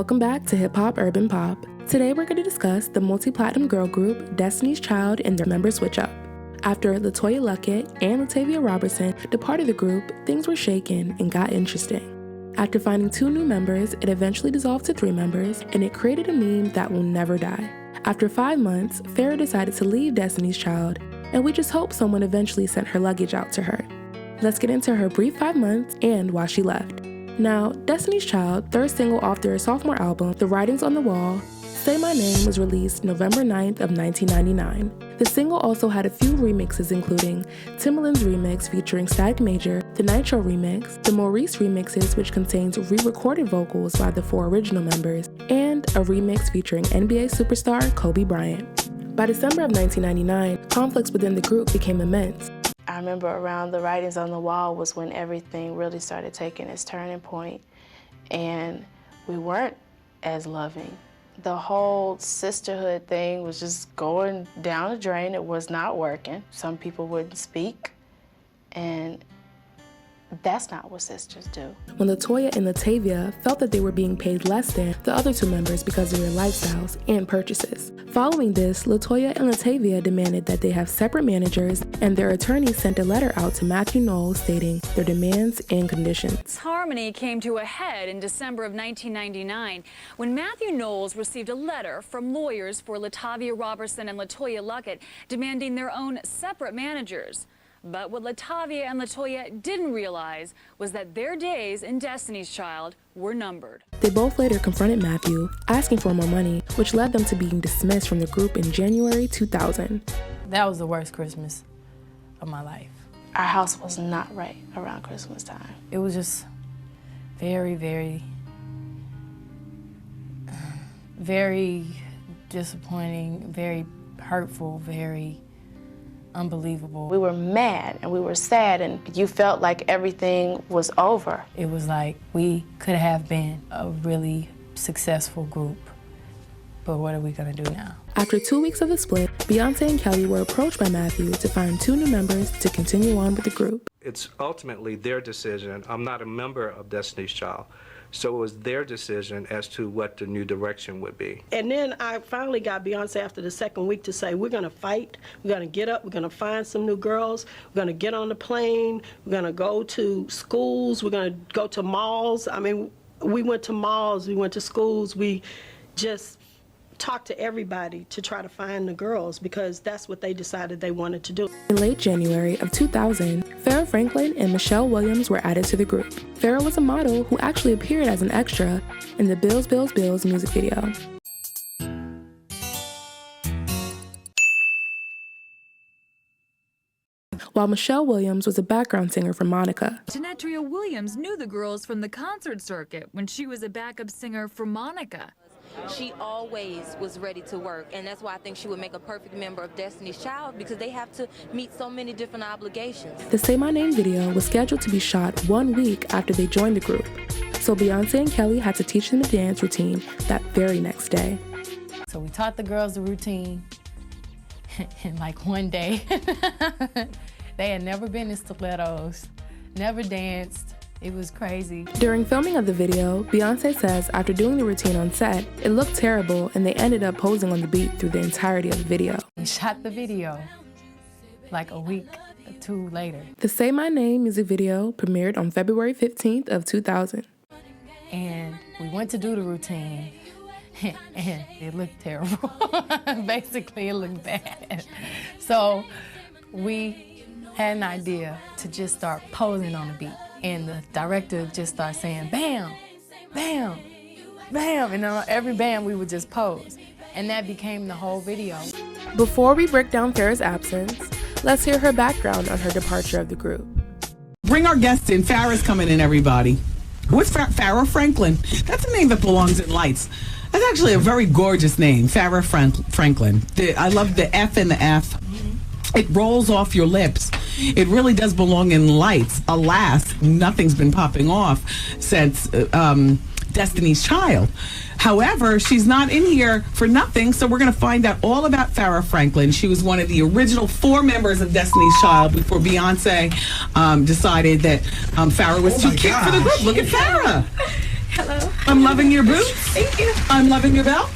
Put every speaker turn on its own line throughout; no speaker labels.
welcome back to Hip Hop Urban Pop. Today we're going to discuss the multi-platinum girl group Destiny's Child and their member switch-up. After Letoya and LaTavia Robertson departed the group, things were shaken and got interesting. After finding 2 new members, it eventually dissolved to 3 members, and it created a meme that will never die. After 5 months, Farrah decided to leave Destiny's Child, and we just hope someone eventually sent her luggage out to her. Let's get into her brief 5 months and why she left. Now, Destiny's Child, third single off their sophomore album, The Writing's on the Wall, Say My Name, was released November 9th of 1999. The single also had a few remixes, including Timbaland's remix featuring Static Major, the Nitro remix, the Maurice remixes, which contains re-recorded vocals by the 4 original members, and a remix featuring NBA superstar Kobe Bryant. By December of 1999, conflicts within the group became immense.
I remember around The Writings on the Wall was when everything really started taking its turning point, and we weren't as loving. The whole sisterhood thing was just going down the drain. It was not working. Some people wouldn't speak, and that's not what sisters do.
When Letoya and LaTavia felt that they were being paid less than the other 2 members because of their lifestyles and purchases. Following this, Letoya and LaTavia demanded that they have separate managers, and their attorney sent a letter out to Matthew Knowles stating their demands and conditions.
Harmony came to a head in December of 1999 when Matthew Knowles received a letter from lawyers for LaTavia Robertson and Letoya demanding their own separate managers. But what LaTavia and Letoya didn't realize was that their days in Destiny's Child were numbered.
They both later confronted Matthew, asking for more money, which led them to being dismissed from the group in January 2000.
That was the worst Christmas of my life.
Our house was not right around Christmas time.
It was just very, very disappointing, very hurtful, very unbelievable.
We were mad and we were sad, and you felt like everything was over.
It was like we could have been a really successful group, but what are we gonna do now?
After 2 weeks of the split, Beyonce and Kelly were approached by Matthew to find 2 new members to continue on with the group.
It's ultimately their decision. I'm not a member of Destiny's Child, so it was their decision as to what the new direction would be.
And then I finally got Beyonce after the 2nd week to say, we're gonna fight, we're gonna get up, we're gonna find some new girls, we're gonna get on the plane, we're gonna go to schools, we're gonna go to malls. I mean, we went to malls, we went to schools, we just talked to everybody to try to find the girls because that's what they decided they wanted to do.
In late January of 2000, Farrah Franklin and Michelle Williams were added to the group. Farrah was a model who actually appeared as an extra in the Bills, Bills, Bills music video. While Michelle Williams was a background singer for Monica.
Tenetria Williams knew the girls from the concert circuit when she was a backup singer for Monica.
She always was ready to work, and that's why I think she would make a perfect member of Destiny's Child, because they have to meet so many different obligations.
The Say My Name video was scheduled to be shot 1 week after they joined the group, so Beyonce and Kelly had to teach them a dance routine that very next day.
So we taught the girls the routine, and like one day, they had never been in stilettos, never danced. It was crazy.
During filming of the video, Beyonce says after doing the routine on set, it looked terrible and they ended up posing on the beat through the entirety of the video.
We shot the video like a week or 2 later.
The Say My Name music video premiered on February 15th of 2000.
And we went to do the routine and it looked terrible. Basically, it looked bad. So we had an idea to just start posing on the beat. And the director just started saying, bam, bam, bam. And on every bam, we would just pose. And that became the whole video.
Before we break down Farrah's absence, let's hear her background on her departure of the group.
Bring our guests in. Farrah's coming in, everybody. What's Farrah Franklin? That's a name that belongs in lights. That's actually a very gorgeous name, Farrah Franklin. I love the F and the F. It rolls off your lips. It really does belong in lights. Alas, nothing's been popping off since Destiny's Child. However, she's not in here for nothing, so we're going to find out all about Farrah Franklin. She was one of the original 4 members of Destiny's Child before Beyonce decided that Farrah was too cute for the group. Look at Farrah.
Hello.
I'm loving your boots. Thank you. I'm loving your belt.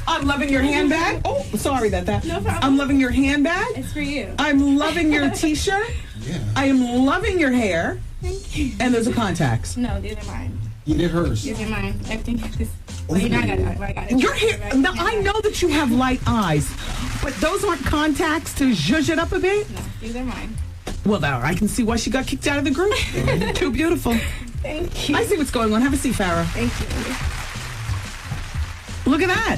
I'm loving your handbag. Oh, sorry about that.
No problem.
I'm loving your handbag.
It's for you.
I'm loving your t-shirt.
Yeah.
I am loving your hair.
Thank you.
And those are contacts.
No, these are mine.
You did hers.
These are mine. Everything is. Well, you know I got it.
Your hair. Now, I know that you have light eyes, but those aren't contacts to zhuzh it up a bit?
No, these are mine.
Well, now I can see why she got kicked out of the group. Too beautiful.
Thank you.
I see what's going on. Have a seat, Farrah.
Thank you.
Look at that.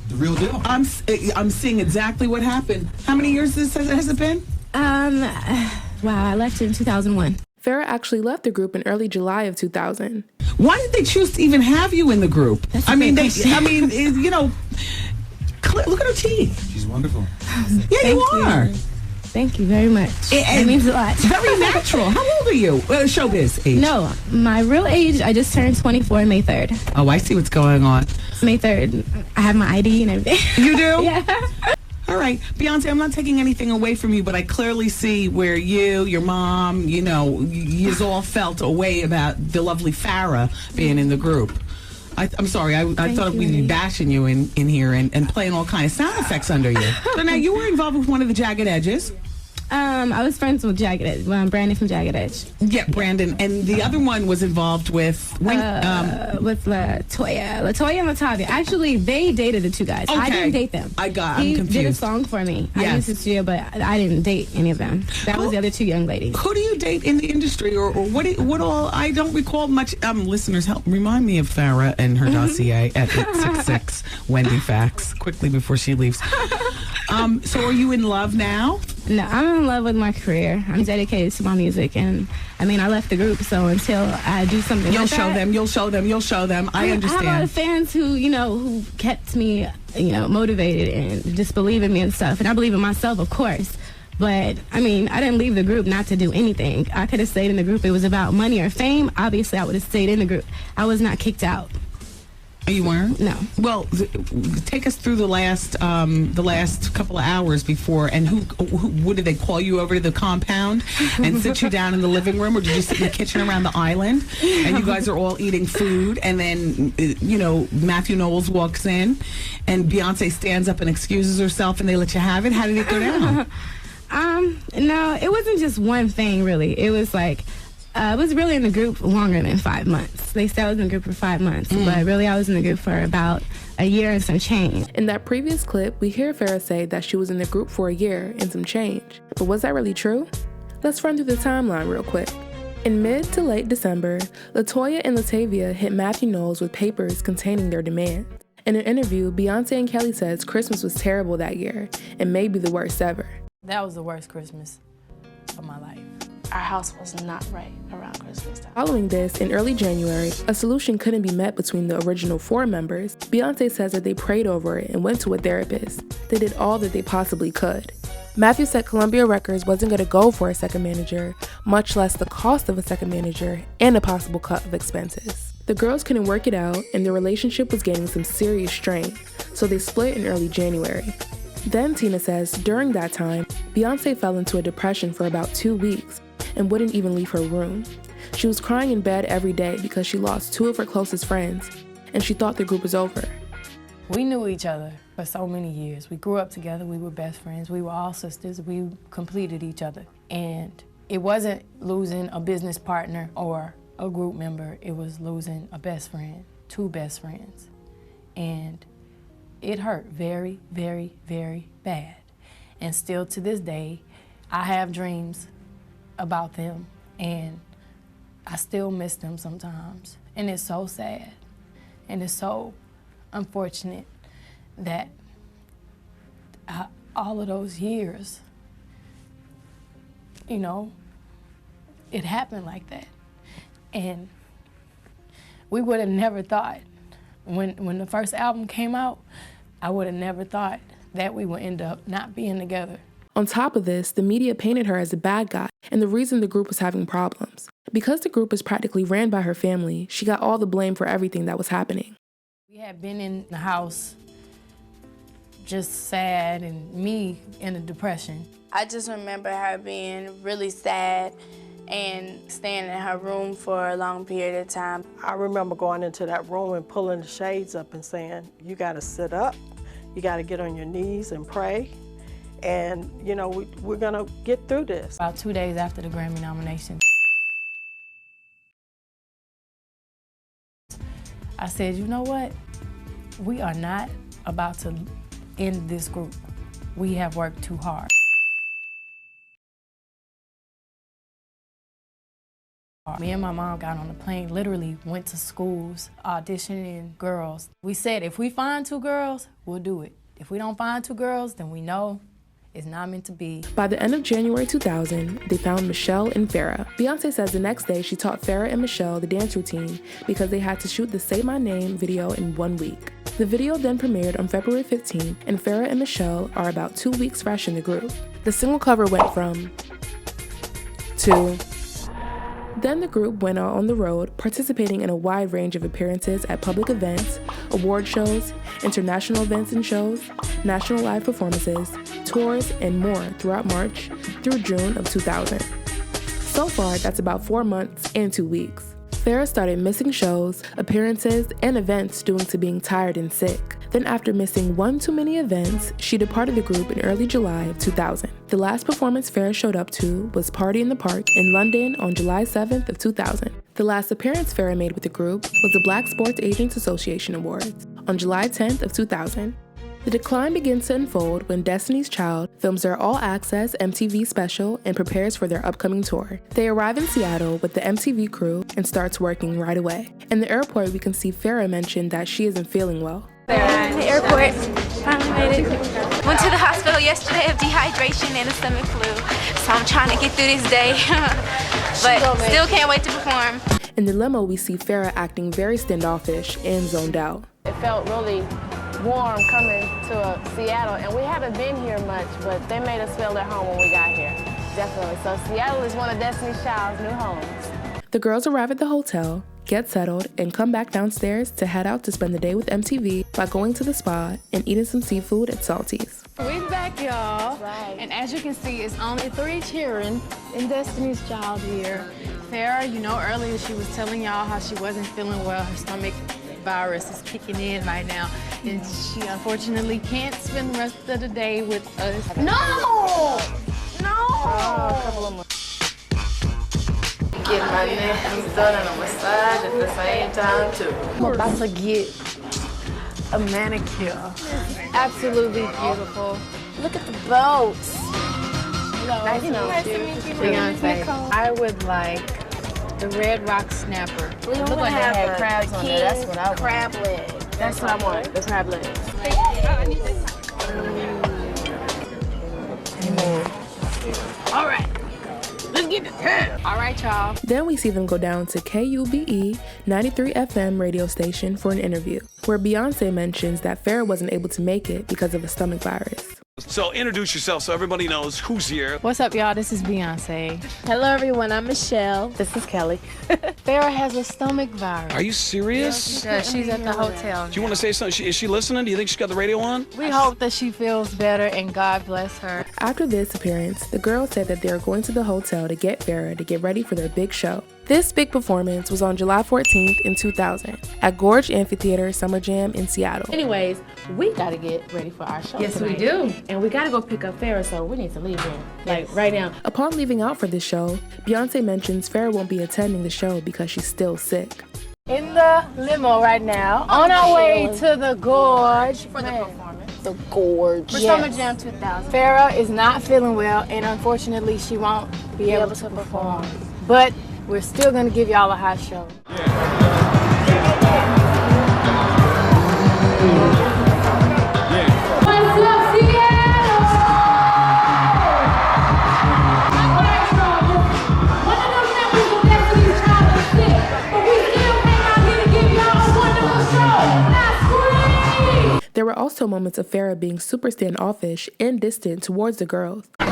The real deal.
I'm seeing exactly what happened. How many years has it been?
Wow, I left in 2001.
Farrah actually left the group in early July of 2000.
Why did they choose to even have you in the group?
That's a
I mean,
great question.
you know, look at her teeth.
She's wonderful.
Yeah, you are.
Thank you very much. It means a lot.
Very natural. How old are you? Showbiz age.
No, my real age, I just turned 24 May 3rd.
Oh, I see what's going on.
May 3rd. I have my ID and everything.
You do?
Yeah.
All right. Beyonce, I'm not taking anything away from you, but I clearly see where you, your mom, you all felt a way about the lovely Farrah being in the group. I'm sorry. I thought we'd be bashing you in here and playing all kinds of sound effects under you. So now you were involved with one of the Jagged Edges.
I was friends with Jagged Edge. Brandon from Jagged Edge.
Yeah, Brandon. And the other one was involved with
Letoya
and LaTavia. Actually, they dated the two guys.
Okay.
I didn't date them.
I'm
He
confused.
did a song for me.
Yes.
I used to studio, but I didn't date any of them. That was the other two young ladies.
Who do you date in the industry, or what all? I don't recall much. Listeners, help remind me of Farrah and her dossier at 866 Wendy Facts quickly before she leaves. So are you in love now?
No, I'm in love with my career. I'm dedicated to my music, and I left the group, so until I do something,
You'll show them. I understand.
I have a lot of fans who kept me, motivated and just believe in me and stuff, and I believe in myself, of course. But I didn't leave the group not to do anything. I could have stayed in the group. It was about money or fame. Obviously, I would have stayed in the group. I was not kicked out.
You weren't?
No.
Well, take us through the last couple of hours before, and what did they call you over to the compound and sit you down in the living room, or did you sit in the kitchen around the island, and you guys are all eating food, and then Matthew Knowles walks in, and Beyonce stands up and excuses herself, and they let you have it? How did it go down?
No, it wasn't just one thing really. It was like. I was really in the group longer than 5 months. They said I was in the group for 5 months, but really I was in the group for about a year and some change.
In that previous clip, we hear Farrah say that she was in the group for a year and some change. But was that really true? Let's run through the timeline real quick. In mid to late December, Letoya and LaTavia hit Matthew Knowles with papers containing their demands. In an interview, Beyonce and Kelly says Christmas was terrible that year and maybe the worst ever.
That was the worst Christmas of my life.
Our house was not right around Christmas time.
Following this, in early January, a solution couldn't be met between the original 4 members. Beyonce says that they prayed over it and went to a therapist. They did all that they possibly could. Matthew said Columbia Records wasn't going to go for a second manager, much less the cost of a second manager and a possible cut of expenses. The girls couldn't work it out, and their relationship was getting some serious strain, so they split in early January. Then Tina says during that time, Beyonce fell into a depression for about 2 weeks and wouldn't even leave her room. She was crying in bed every day because she lost 2 of her closest friends, and she thought the group was over.
We knew each other for so many years. We grew up together, we were best friends, we were all sisters, we completed each other. And it wasn't losing a business partner or a group member, it was losing a best friend, 2 best friends. And it hurt very, very, very bad. And still to this day, I have dreams about them, and I still miss them sometimes. And it's so sad, and it's so unfortunate that all of those years, it happened like that. And we would have never thought, when the first album came out, I would have never thought that we would end up not being together.
On top of this, the media painted her as a bad guy and the reason the group was having problems. Because the group was practically ran by her family, she got all the blame for everything that was happening.
We had been in the house just sad and me in a depression.
I just remember her being really sad and staying in her room for a long period of time.
I remember going into that room and pulling the shades up and saying, you gotta sit up, you gotta get on your knees and pray, and you know, we're gonna get through this.
About 2 days after the Grammy nomination, I said, you know what? We are not about to end this group. We have worked too hard. Me and my mom got on the plane, literally went to schools, auditioning girls. We said, if we find 2 girls, we'll do it. If we don't find 2 girls, then we know it's not meant to be.
By the end of January 2000, they found Michelle and Farrah. Beyonce says the next day she taught Farrah and Michelle the dance routine because they had to shoot the Say My Name video in 1 week. The video then premiered on February 15th, and Farrah and Michelle are about 2 weeks fresh in the group. The single cover went from to. Then the group went out on the road, participating in a wide range of appearances at public events, award shows, international events and shows, national live performances, tours, and more throughout March through June of 2000. So far, that's about 4 months and 2 weeks. Farrah started missing shows, appearances, and events due to being tired and sick. Then after missing one too many events, she departed the group in early July of 2000. The last performance Farrah showed up to was Party in the Park in London on July 7th of 2000. The last appearance Farrah made with the group was the Black Sports Agents Association Awards on July 10th of 2000. The decline begins to unfold when Destiny's Child films their all-access MTV special and prepares for their upcoming tour. They arrive in Seattle with the MTV crew and starts working right away. In the airport, we can see Farrah mention that she isn't feeling well.
The airport, finally made it. Went to the hospital yesterday of dehydration and a stomach flu, so I'm trying to get through this day, but still can't wait to perform.
In the limo, we see Farrah acting very standoffish and zoned out.
It felt really warm coming to Seattle, and we haven't been here much, but they made us feel at home when we got here, definitely. So Seattle is one of Destiny's Child's new homes.
The girls arrive at the hotel, get settled, and come back downstairs to head out to spend the day with MTV by going to the spa and eating some seafood at Salty's.
We're back, y'all.
Right.
And as you can see, it's only 3 cheering in Destiny's Child here. Farrah, you know, earlier she was telling y'all how she wasn't feeling well. Her stomach virus is kicking in right now. And she unfortunately can't spend the rest of the day with us.
No! Get my nails done and a massage at the same time, too.
I'm about to get a manicure. Absolutely beautiful.
Look at the boats.
Nice to meet you. Beyonce, I would like the Red Rock Snapper.
We
Look
want
like
to
it
have
had
a
crabs on there. That's what I want.
crab leg. That's what I want, the crab legs.
All right. Let's get this hair. All right, y'all.
Then we see them go down to KUBE 93 FM radio station for an interview, where Beyonce mentions that Farrah wasn't able to make it because of a stomach virus.
So introduce yourself so everybody knows who's here.
What's up, y'all? This is Beyonce.
Hello, everyone. I'm Michelle. This is Kelly.
Farrah has a stomach virus.
Are you serious?
Yeah, she's at the hotel.
Do you want to say something? Is she listening? Do you think she's got the radio on?
We hope that she feels better and God bless her.
After this appearance, the girls said that they are going to the hotel to get Farrah to get ready for their big show. This big performance was on July 14th in 2000 at Gorge Amphitheater Summer Jam in Seattle.
Anyways, we got to get ready for our show
Yes,
tonight.
we do.
And we got to go pick up Farrah, so we need to leave here, like right now.
Upon leaving out for this show, Beyonce mentions Farrah won't be attending the show because she's still sick.
In the limo right now, on our way to the Gorge.
For the performance.
The Gorge.
For
Yes.
Summer Jam 2000.
Farrah is not feeling well, and unfortunately, she won't be able to perform. But we're still going to give y'all a hot show.
There were also moments of Farrah being super standoffish and distant towards the girls.
This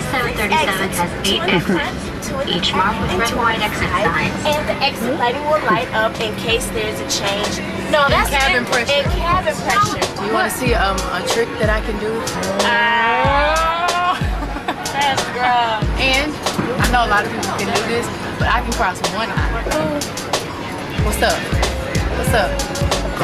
737 has 8 exits, each marked with red and white exit signs.
And the exit lighting will light up in case there's a change. No, that's
cabin pressure.
In cabin pressure.
Do you want to see a trick that I can do?
That's girl.
And I I know a lot of people can do this, but I can cross with one eye. What's up? What's up?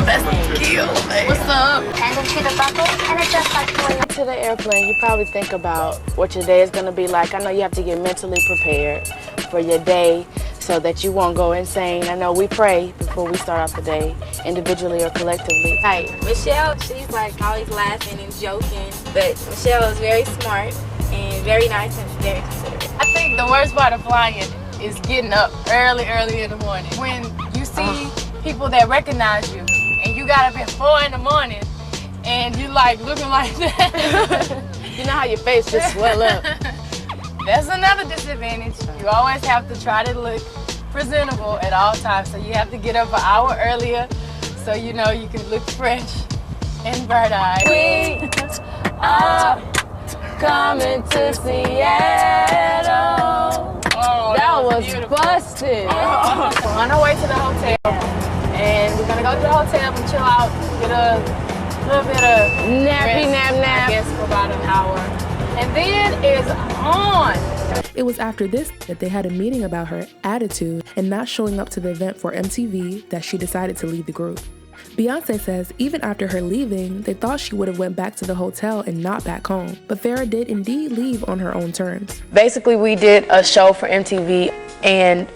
That's cute. What's up?
And into the buckle and adjust like toy.
To the airplane, you probably think about what your day is going to be like. I know you have to get mentally prepared for your day so that you won't go insane. I know we pray before we start off the day, individually or collectively.
Hi, Michelle, she's like always laughing and joking, but Michelle is very smart and very nice and very considerate.
I think the worst part of flying is getting up early in the morning. When you see people that recognize you and you got up at 4 in the morning and you like looking like that.
You know how your face just swell up.
That's another disadvantage. You always have to try to look presentable at all times. So you have to get up an hour earlier so you know you can look fresh and bright-eyed.
We are coming to Seattle.
Oh,
that was
beautiful.
busted.
We're on our way to the hotel, and we're gonna go to the hotel and chill out, get a little bit of
nappy
rest,
nap.
I guess for about an hour, and then it's on.
It was after this that they had a meeting about her attitude and not showing up to the event for MTV that she decided to leave the group. Beyonce says even after her leaving, they thought she would have went back to the hotel and not back home. But Farrah did indeed leave on her own terms.
Basically, we did a show for MTV, and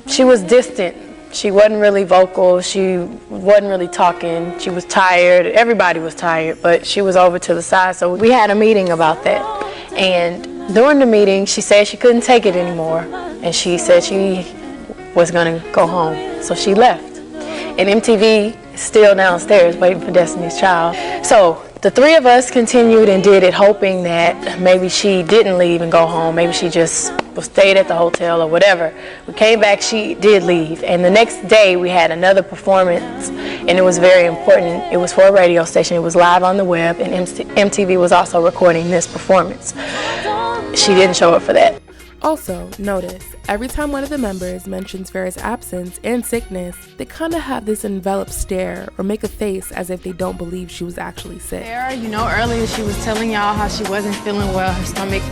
she was distant. She wasn't really vocal. She wasn't really talking. She was tired. Everybody was tired, but she was over to the side. So we had a meeting about that. And during the meeting, she said she couldn't take it anymore. And she said she was going to go home. So she left. And MTV is still downstairs waiting for Destiny's Child. So the three of us continued and did it, hoping that maybe she didn't leave and go home. Maybe she just stayed at the hotel or whatever. We came back, she did leave. And the next day we had another performance, and it was very important. It was for a radio station. It was live on the web, and MTV was also recording this performance. She didn't show up for that.
Also, notice, every time one of the members mentions Farrah's absence and sickness, they kind of have this enveloped stare or make a face as if they don't believe she was actually sick.
Farrah, you know, earlier she was telling y'all how she wasn't feeling well. Her stomach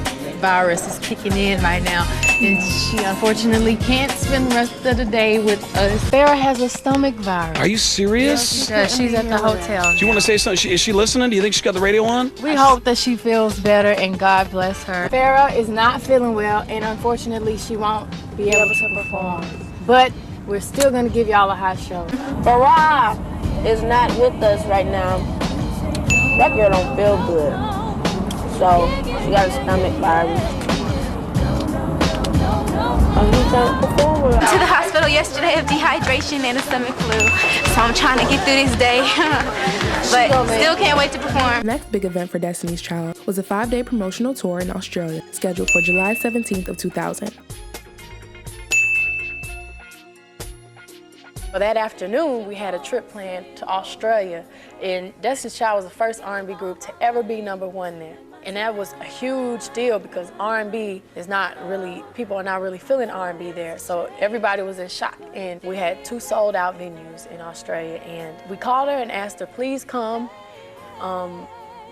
virus is kicking in right now, and she unfortunately can't spend the rest of the day with us. Farrah has a stomach virus.
Are you serious?
Yeah, she's at the hotel.
Do you want to say something? Is she listening? Do you think she's got the radio on?
We hope that she feels better, and God bless her. Farrah is not feeling well, and unfortunately she won't be able to perform. But we're still going to give y'all a hot show.
Farrah is not with us right now. That girl don't feel good. So she got a stomach virus.
To the hospital yesterday of dehydration and a stomach flu. So I'm trying to get through this day. But still can't wait to perform.
The next big event for Destiny's Child was a 5-day promotional tour in Australia, scheduled for July 17th of 2000.
Well, that afternoon, we had a trip planned to Australia, and Destiny's Child was the first R&B group to ever be #1 there. And that was a huge deal because R&B is not really, people are not really feeling R&B there. So everybody was in shock. And we had 2 sold-out venues in Australia. And we called her and asked her, please come.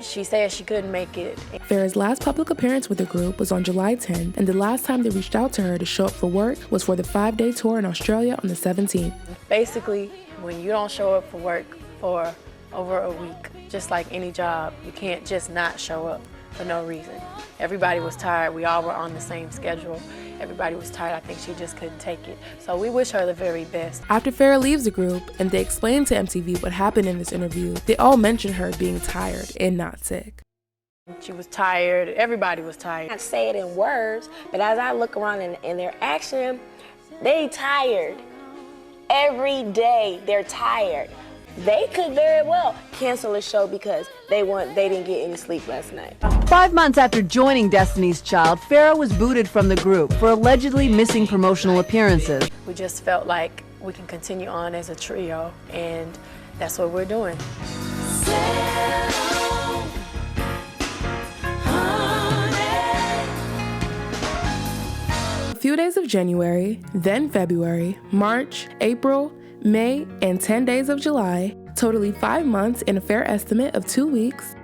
She said she couldn't make it.
Farrah's last public appearance with the group was on July 10th, and the last time they reached out to her to show up for work was for the 5-day tour in Australia on the 17th.
Basically, when you don't show up for work for over a week, just like any job, you can't just not show up for no reason. Everybody was tired. We all were on the same schedule. Everybody was tired. I think she just couldn't take it. So we wish her the very best.
After Farrah leaves the group and they explain to MTV what happened in this interview, they all mention her being tired and not sick.
She was tired. Everybody was tired.
I say it in words, but as I look around in their action, they tired. Every day they're tired. They could very well cancel a show because they didn't get any sleep last night.
5 months after joining Destiny's Child, Farrah was booted from the group for allegedly missing promotional appearances.
We just felt like we can continue on as a trio, and that's what we're doing.
A few days of January, then February, March, April, May, and 10 days of July, totaling 5 months and a fair estimate of 2 weeks.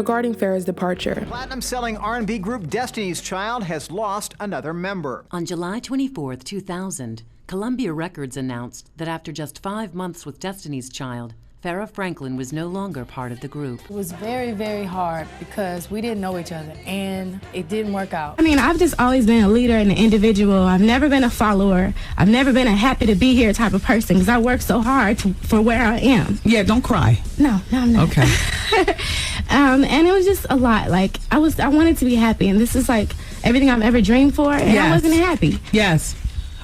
regarding Farrah's departure.
Platinum-selling R&B group Destiny's Child has lost another member.
On July 24, 2000, Columbia Records announced that after just 5 months with Destiny's Child, Farrah Franklin was no longer part of the group.
It was very, very hard because we didn't know each other, and it didn't work out.
I mean, I've just always been a leader and an individual. I've never been a follower. I've never been a happy to be here type of person because I work so hard for where I am.
Yeah, don't cry.
No, I'm not.
Okay.
And it was just a lot. Like, I wanted to be happy, and this is like everything I've ever dreamed for, and I wasn't happy.
Yes.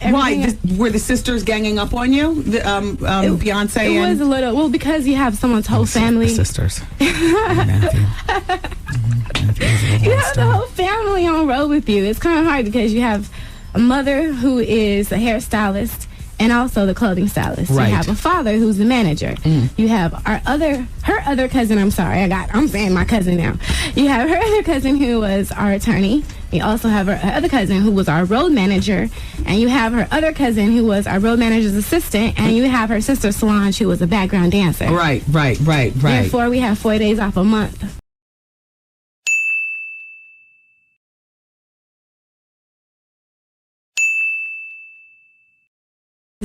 Why? Were the sisters ganging up on you? Beyonce
It was a little, well, because you have someone's whole family.
Sisters.
You have the whole family on road with you. It's kind of hard because you have a mother who is a hairstylist and also the clothing stylist.
Right.
You have a father who's the manager. You have her other cousin, I'm saying my cousin now. You have her other cousin who was our attorney. You also have her other cousin who was our road manager. And you have her other cousin who was our road manager's assistant. And you have her sister Solange who was a background dancer.
Right.
Therefore, we have 4 days off a month.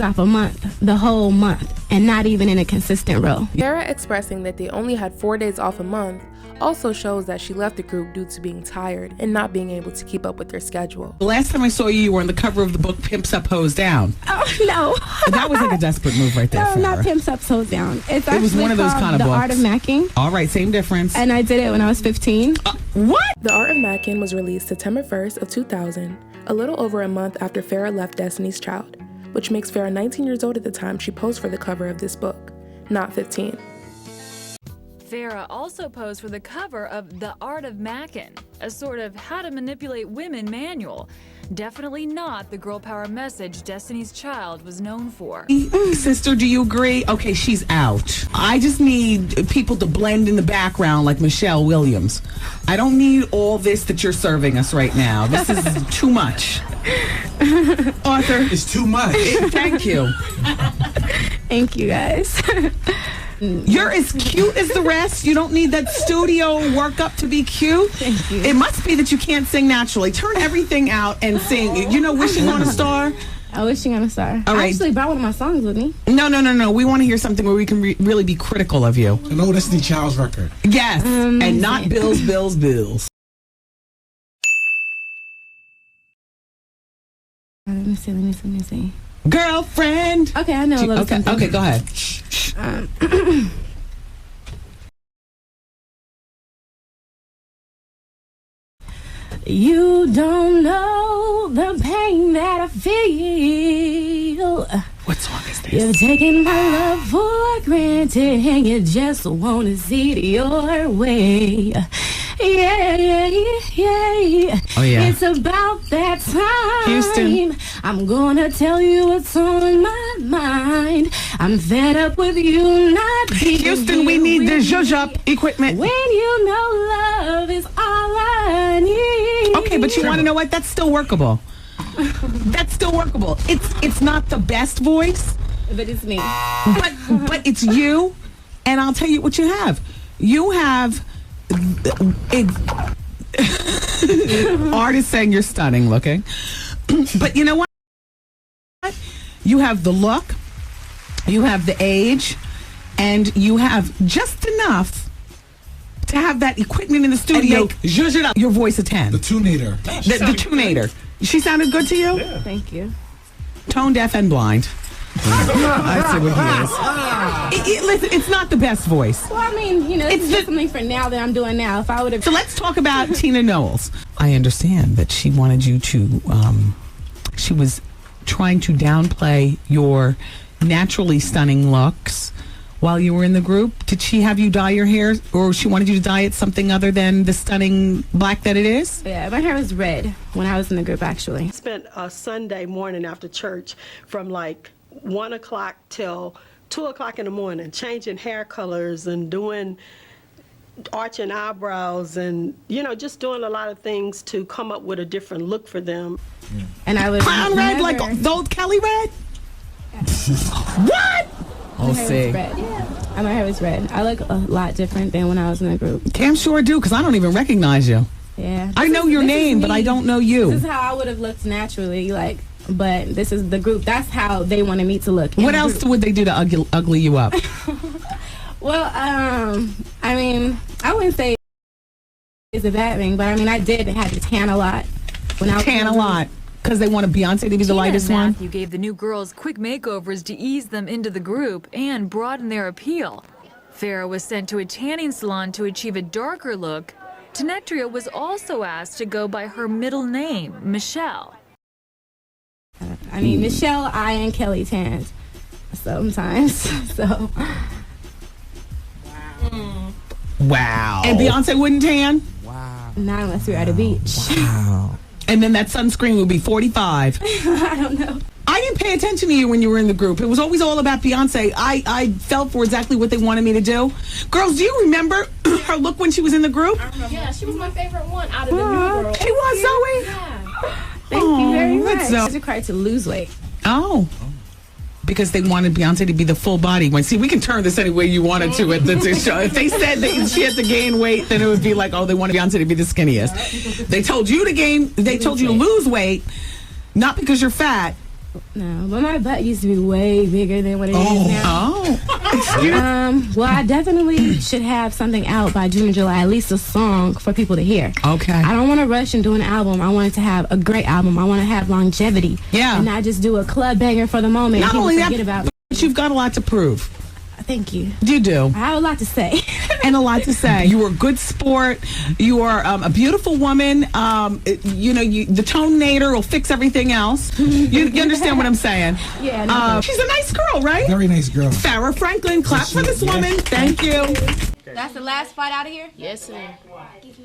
Off a month, the whole month, and not even in a consistent role.
Farrah expressing that they only had 4 days off a month also shows that she left the group due to being tired and not being able to keep up with their schedule.
The last time I saw you were on the cover of the book Pimps Up, Hoes Down.
Oh, no.
That was like a desperate move right there.
No,
Farrah.
not Pimps Up, Hoes Down. It
was one of those kind of
The
books.
Art of Macking.
All right, same difference.
And I did it when I was 15.
What?
The Art of Macking was released September 1st of 2000, a little over a month after Farrah left Destiny's Child, which makes Farrah 19 years old at the time she posed for the cover of this book, not 15.
Farrah also posed for the cover of The Art of Mackin', a sort of how to manipulate women manual. Definitely not the girl power message Destiny's Child was known for.
Sister, do you agree? Okay, she's out. I just need people to blend in the background like Michelle Williams. I don't need all this that you're serving us right now. This is too much. Arthur.
It's too much.
Thank you.
Thank you, guys.
You're as cute as the rest. You don't need that studio workup to be cute.
Thank you.
It must be that you can't sing naturally. Turn everything out and sing. You know, Wishing on a Star?
Wishing on a Star.
All right.
I actually brought one of my songs with me.
No. We want to hear something where we can really be critical of you.
An old Destiny Child's record.
Yes, and not Bills.
Let me see.
Girlfriend.
Okay, I know a little something.
Okay, go ahead.
You don't know the pain that I feel.
What song is this?
You've taken my love for granted and you just want to see it your way. Yeah.
Oh, yeah.
It's about that time.
Houston.
I'm gonna tell you what's on my mind. I'm fed up with you not being
Houston, we need the zhuzh-up equipment.
when you know love is all I need.
Okay, but you want to know what? That's still workable. That's still workable. It's not the best voice,
but it's me.
But it's you, and I'll tell you what you have. You have artists saying you're stunning looking, but you know what? You have the look, you have the age, and you have just enough to have that equipment in the studio. Zhuzh it up. Your voice a 10.
The tunator.
The tunator. She sounded good to you?
Yeah.
Thank you.
Tone deaf and blind. I see what he is. Listen, it's not the best voice.
Well, I mean, you know, it's just something for now that I'm doing now. If I would have.
So let's talk about Tina Knowles. I understand that she wanted you to, she was trying to downplay your naturally stunning looks while you were in the group. Did she have you dye your hair, or she wanted you to dye it something other than the stunning black that it is?
Yeah, my hair was red when I was in the group, actually.
I spent a Sunday morning after church from like 1 o'clock till 2 o'clock in the morning, changing hair colors and doing arching eyebrows and, you know, just doing a lot of things to come up with a different look for them.
And I was
crown red like the old Kelly red? What?
My hair
see.
was red. Yeah. I My hair was red. I look a lot different than when I was in the group.
Damn sure do, because I don't even recognize you.
Yeah.
I know your name, but I don't know you.
This is how I would have looked naturally, like, but this is the group. That's how they wanted me to look.
What else would they do to ugly you up?
Well, I mean, I wouldn't say it's a bad thing, but I mean, I did have to tan a lot.
Tan a lot. Because they wanted Beyonce to be the lightest one?
Matthew gave the new girls quick makeovers to ease them into the group and broaden their appeal. Farrah was sent to a tanning salon to achieve a darker look. Tenectria was also asked to go by her middle name, Michelle.
I mean, Michelle, I, and Kelly tanned sometimes, so.
Wow. And Beyonce wouldn't tan?
Wow. Not unless we were at a beach.
Wow. And then that sunscreen would be 45.
I don't know.
I didn't pay attention to you when you were in the group. It was always all about Beyonce. I felt for exactly what they wanted me to do. Girls, do you remember her look when she was in the group?
Yeah, she was my favorite one out of the new girls.
She was, Zoe?
Yeah.
Thank you very much.
that's Zoe.
I required to lose weight.
Oh. Because they wanted Beyonce to be the full body one. See, we can turn this any way you wanted to at the show. If they said that she had to gain weight, then it would be like, oh, they wanted Beyonce to be the skinniest. They told you to lose weight, not because you're fat.
No, but my butt used to be way bigger than what it is now. Well, I definitely should have something out by June or July, at least a song for people to hear.
Okay.
I don't want to rush and do an album. I want it to have a great album. I want to have longevity.
Yeah.
And not just do a club banger for the moment.
Not
and
only
forget
that,
about.
but you've got a lot to prove.
Thank you.
You do.
I have a lot to say.
And a lot to say. You are a good sport. You are a beautiful woman. The tonenator will fix everything else. You understand what I'm saying?
Yeah. No,
she's a nice girl, right?
Very nice girl.
Farrah Franklin. Clap for this woman. Thank you.
That's the last flight out of here?
Yes, sir.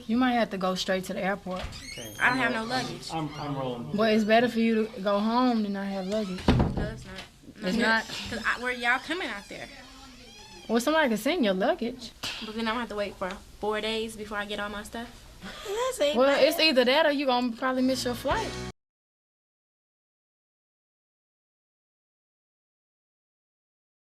You might have to go straight to the airport.
I don't have no luggage.
I'm rolling.
Well, it's better for you to go home than not have luggage.
No, it's not.
It's not?
Because where y'all coming out there?
Well, somebody can send your luggage.
But then I'm going to have to wait for 4 days before I get all my stuff.
Well, it's either that or you're going to probably miss your flight.